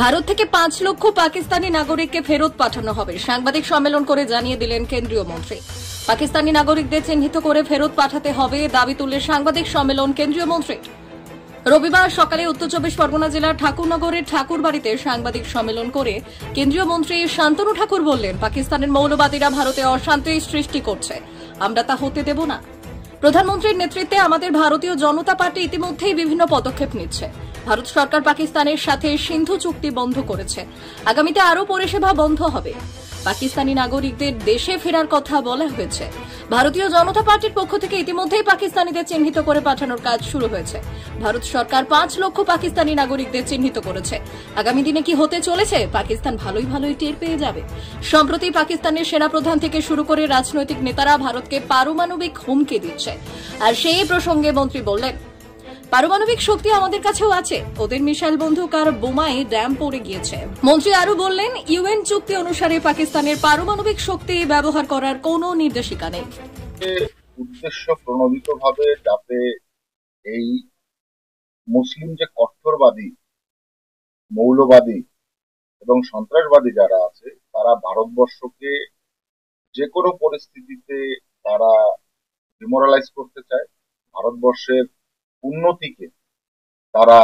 ভারত থেকে 5 লক্ষ পাকিস্তানি নাগরিককে ফেরত পাঠানো হবে, সাংবাদিক সম্মেলন করে জানিয়ে দিলেন কেন্দ্রীয় মন্ত্রী। পাকিস্তানি নাগরিকদের চিহ্নিত করে ফেরত পাঠাতে হবে দাবি তুলে সাংবাদিক সম্মেলন কেন্দ্রীয় মন্ত্রী। রবিবার সকালে উত্তর চব্বিশ পরগনা জেলার ঠাকুরনগরের ঠাকুরবাড়িতে সাংবাদিক সম্মেলন করে কেন্দ্রীয় মন্ত্রী শান্তনু ঠাকুর বললেন, পাকিস্তানের মৌলবাদীরা ভারতে অশান্তি সৃষ্টি করছে, আমরা তা হতে দেব না। প্রধানমন্ত্রীর নেতৃত্বে আমাদের ভারতীয় জনতা পার্টি ইতিমধ্যেই বিভিন্ন পদক্ষেপ নিচ্ছে। ভারত সরকার পাকিস্তানের সাথে সিন্ধু চুক্তি বন্ধ করেছে, আগামীতে আরও পরিষেবা বন্ধ হবে। পাকিস্তানি নাগরিকদের দেশে ফেরার কথা বলা হয়েছে। ভারতীয় জনতা পার্টির পক্ষ থেকে ইতিমধ্যেই পাকিস্তানিদের চিহ্নিত করে পাঠানোর কাজ শুরু হয়েছে। ভারত সরকার 5 লক্ষ পাকিস্তানি নাগরিকদের চিহ্নিত করেছে। আগামী দিনে কি হতে চলেছে পাকিস্তান ভালোই টের পেয়ে যাবে। সম্প্রতি পাকিস্তানের সেনাপ্রধান থেকে শুরু করে রাজনৈতিক নেতারা ভারতকে পারমাণবিক হুমকি দিচ্ছে। আর সেই প্রসঙ্গে মন্ত্রী বললেন, পারমাণবিক শক্তি আমাদের কাছেও আছে, ওদের মিসাইল বন্দুক আর বোমায় ড্যাম পড়ে গিয়েছে। মন্ত্রী আরো বললেন, ইউএন চুক্তি অনুসারে পাকিস্তানের পারমাণবিক শক্তি ব্যবহার করার কোনো নির্দেশিকা নেই। উদ্দেশ্য প্রণোদিতভাবে যাতে এই মুসলিম যে কট্টরবাদী, মৌলবাদী এবং সন্ত্রাসবাদী যারা আছে তারা ভারতবর্ষকে যে কোনো পরিস্থিতিতে তারা ডিমোরালাইজ করতে চায়, ভারতবর্ষের উন্নতিকে তারা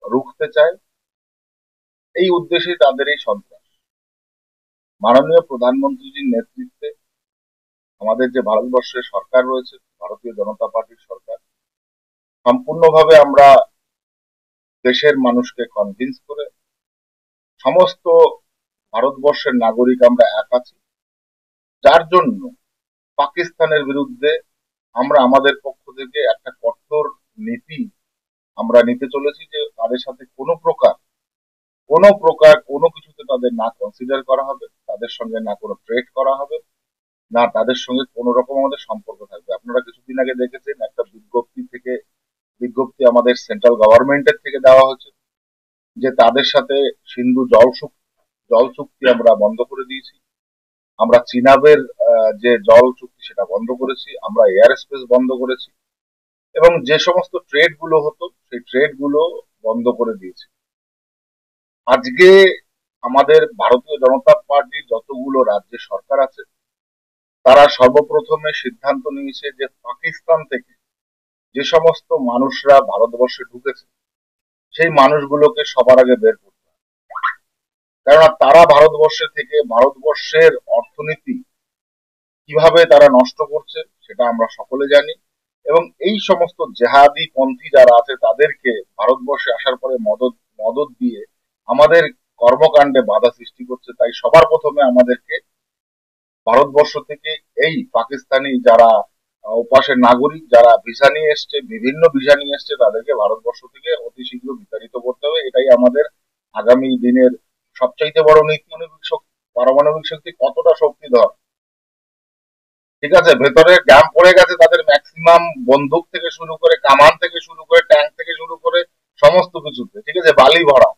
রুখতে চায়। এই উদ্দেশ্যে তাদের এই সন্ত্রাস। মাননীয় প্রধানমন্ত্রীজির নেতৃত্বে আমাদের যে ভারতবর্ষের সরকার রয়েছে, ভারতীয় জনতা পার্টির সরকার, সম্পূর্ণভাবে আমরা দেশের মানুষকে কনভিন্স করে সমস্ত ভারতবর্ষের নাগরিক আমরা এক আছি, যার জন্য পাকিস্তানের বিরুদ্ধে আমরা আমাদের পক্ষ থেকে একটা কঠোর নীতি আমরা নিতে চলেছি, যে তাদের সাথে কোনো প্রকার কোনো কিছুতে তাদের না কনসিডার করা হবে, তাদের সঙ্গে না কোনো ট্রেড করা হবে, না তাদের সঙ্গে কোনো রকম আমাদের সম্পর্ক থাকবে। আপনারা কিছুদিন আগে দেখেছেন একটা বিজ্ঞপ্তি আমাদের সেন্ট্রাল গভর্নমেন্টের থেকে দেওয়া হয়েছে, যে তাদের সাথে সিন্ধু জল চুক্তি আমরা বন্ধ করে দিয়েছি, আমরা চিনাবের যে জল চুক্তি সেটা বন্ধ করেছি, আমরা এয়ার স্পেস বন্ধ করেছি, এবং যে সমস্ত ট্রেড গুলো হতো সেই ট্রেড গুলো বন্ধ করে দিয়েছি। আজকে আমাদের ভারতীয় জনতা পার্টির যতগুলো রাজ্যের সরকার আছে তারা সর্বপ্রথমে সিদ্ধান্ত নিয়েছে যে পাকিস্তান থেকে যে সমস্ত মানুষরা ভারতবর্ষে ঢুকেছে সেই মানুষগুলোকে সবার আগে বের করতে হবে। কেননা তারা ভারতবর্ষে থেকে ভারতবর্ষের অর্থনীতি কিভাবে তারা নষ্ট করছে সেটা আমরা সকলে জানি, এবং এই সমস্ত জেহাদি পন্থী যারা আছে তাদেরকে ভারতবর্ষে আসার পরে মদত দিয়ে আমাদের কর্মকাণ্ডে বাধা সৃষ্টি করছে। তাই সবার প্রথমে আমাদেরকে ভারতবর্ষ থেকে এই পাকিস্তানি যারা ওপাশের নাগরিক, যারা ভিসা নিয়ে এসছে, বিভিন্ন ভিসা নিয়ে এসছে, তাদেরকে ভারতবর্ষ থেকে অতি শীঘ্র বিতাড়িত করতে হবে। এটাই আমাদের আগামী দিনের সবচাইতে বড় নীতি। পারমাণবিক শক্তি কতটা শক্তিধর, ঠিক আছে, ভেতরে ড্যাম পড়ে গেছে, তাদের ম্যাক্সিমাম বন্দুক থেকে শুরু করে, কামান থেকে শুরু করে, ট্যাঙ্ক থেকে শুরু করে সমস্ত কিছুতে, ঠিক আছে, বালি ভরা।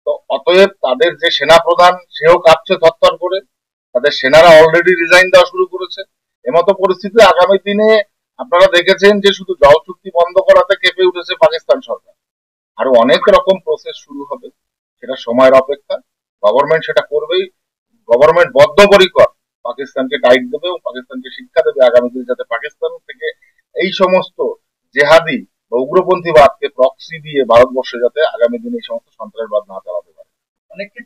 তো অতএব তাদের যে সেনা প্রধান সেও কাঁপছে থরথর করে, তাদের সেনারা অলরেডি রিজাইন দেওয়া শুরু করেছে। এমতো পরিস্থিতি আগামী দিনে আপনারা দেখেছেন যে শুধু জল চুক্তি বন্ধ করাতে কেঁপে উঠেছে পাকিস্তান সরকার, আরো অনেক রকম প্রসেস শুরু হবে, সেটা সময়ের অপেক্ষা। গভর্নমেন্ট সেটা করবেই, গভর্নমেন্ট বদ্ধপরিকর পাকিস্তানকে গাইড দেবে এবং পাকিস্তানকে শিক্ষা দেবে আগামী দিনে যাতে পাকিস্তান থেকে এই সমস্ত জেহাদি বা উগ্রপন্থীবাদকে প্রক্সি দিয়ে ভারতবর্ষে যাতে আগামী দিনে এই সমস্ত সন্ত্রাসবাদ না চালাতে পারে। অনেক ক্ষেত্রে